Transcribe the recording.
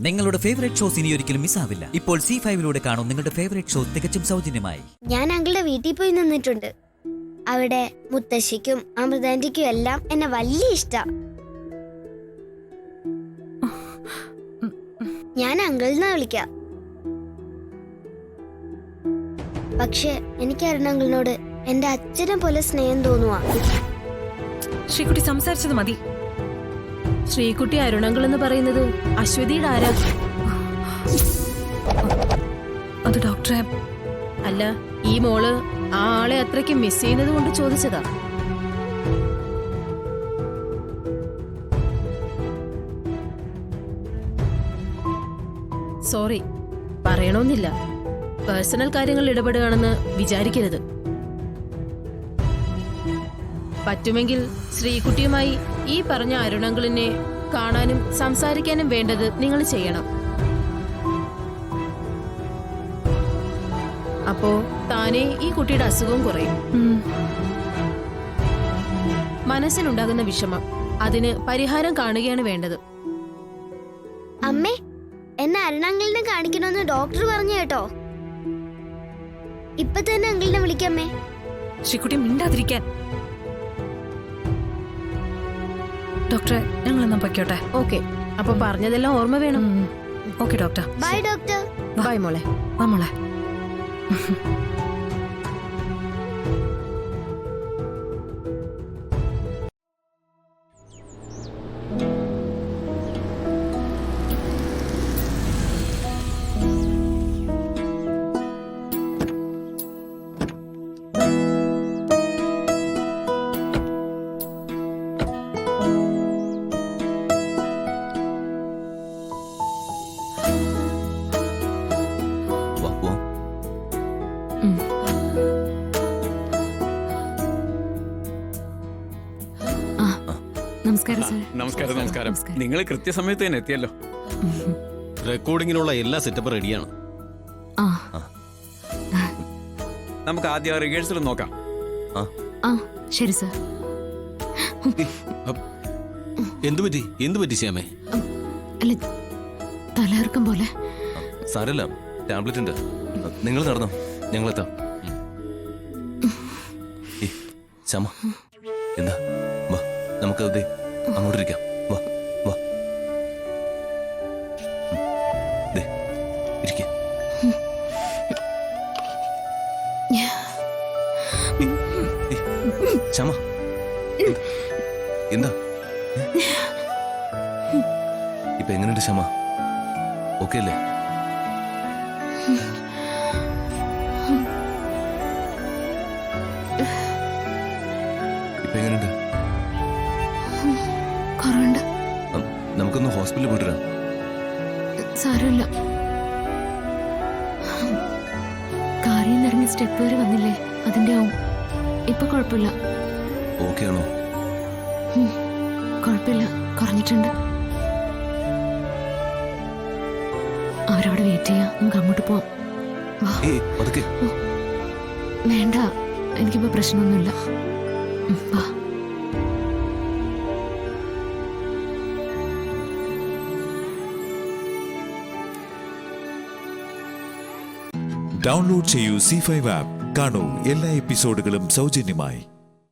നിങ്ങളുടെ favourite shows ഇനി ഒരിക്കലും മിസ്സാവില്ല. ഇപ്പോൾ C5 കാണും നിങ്ങളുടെ ഫേവറേറ്റ് ഷോ തികച്ചും സൗജന്യമായി. ഞാൻ അങ്കിളുടെ വീട്ടിൽ പോയി നിന്നിട്ടുണ്ട്. അവിടെ മുത്തശ്ശിക്കും അമൃതാന്റിക്കും എല്ലാം എന്നെ വലിയ ഇഷ്ടാ. ഞാൻ അങ്കിളിനെ വിളിക്കാം. പക്ഷെ എനിക്ക് അരുണങ്കിളിനോട് എന്റെ അച്ഛനെ പോലെ സ്നേഹം തോന്നുവാ. ശ്രീകുട്ടി സംസാരിച്ചത് മതി. ശ്രീകുട്ടി അരുണങ്കിൾ എന്ന് പറയുന്നത് അശ്വതിയുടെ ആരാ? അത് ഡോക്ടറെ അല്ല, ഈ മോള് ആ ആളെ അത്രയ്ക്ക് മിസ് ചെയ്യുന്നത് കൊണ്ട് ചോദിച്ചതാ. സോറി, പറയണമെന്നില്ല. പേഴ്സണൽ കാര്യങ്ങൾ ഇടപെടുകയാണെന്ന് വിചാരിക്കരുത്. പറ്റുമെങ്കിൽ ശ്രീകുട്ടിയുമായി ഈ പറഞ്ഞ അരുണങ്കിളിനെ കാണാനും സംസാരിക്കാനും വേണ്ടത് നിങ്ങൾ ചെയ്യണം. അപ്പോ താനേ ഈ കുട്ടിയുടെ അസുഖവും കുറയും. മനസ്സിലുണ്ടാകുന്ന വിഷമം, അതിന് പരിഹാരം കാണുകയാണ് വേണ്ടത്. അമ്മേ, എന്നെ അരുണങ്കിളിനെ കാണിക്കണമെന്ന് ഡോക്ടർ പറഞ്ഞു കേട്ടോ. ഇപ്പൊ തന്നെ അങ്കിളിനെ വിളിക്കമ്മേ. ശ്രീകുട്ടി മിണ്ടാതിരിക്കാൻ. ഡോക്ടറെ, ഞങ്ങൾ എന്നാ പൊയ്ക്കോട്ടെ. ഓക്കെ, അപ്പൊ പറഞ്ഞതെല്ലാം ഓർമ്മ വേണം. Okay doctor. Bye doctor. Bye മോളെ. വാ മോളെ. നമസ്കാരം. നമസ്കാരം. നിങ്ങൾ കൃത്യസമയത്ത് തന്നെ എത്തിയല്ലോ. റെക്കോർഡിങ്ങിനുള്ള എല്ലാ സെറ്റപ്പും റെഡിയാണ്. നമുക്ക് ആദ്യം റിഹേഴ്സൽ നോക്കാം. ശരി സർ. എന്തു പറ്റി ശ്യാമേ? അല്ല, തലകറക്കം പോലെ. സാരല്ല, ടാബ്ലറ്റ് ഉണ്ട്. നിങ്ങൾ നടന്നോ, ഞങ്ങളെത്താം. ശ്യാമ, എന്താ? വാ, നമുക്ക് അങ്ങോട്ടിരിക്കാം. വാ വാ, ഇരിക്ക. ശ്യാമ, എന്താ ഇപ്പൊ എങ്ങനെയുണ്ട് ശ്യാമ? ഓക്കെ അല്ലേ? ഇപ്പൊ എങ്ങനെയുണ്ട്? നമുക്കൊന്ന് ഹോസ്പിറ്റലിൽ പോയിട്ടാ. സാരമില്ല, കാറിൽ നിന്ന് ഇറങ്ങി സ്റ്റെപ്പ് വരെ വന്നില്ലേ, അതിന്റെ ആവും. ഇപ്പൊ കുഴപ്പമില്ല. ഓക്കെ ആണോ? കുഴപ്പമില്ല, കുറഞ്ഞിട്ടുണ്ട്. അവരവിടെ വെയിറ്റ് ചെയ്യാം, നമുക്ക് അങ്ങോട്ട് പോവാം. വേണ്ട, എനിക്കിപ്പോ പ്രശ്നമൊന്നുമില്ല. വാ. ഡൗൺലോഡ് ചെയ്യൂ C5 ആപ്പ്. കാണൂ എല്ലാ എപ്പിസോഡുകളും സൗജന്യമായി.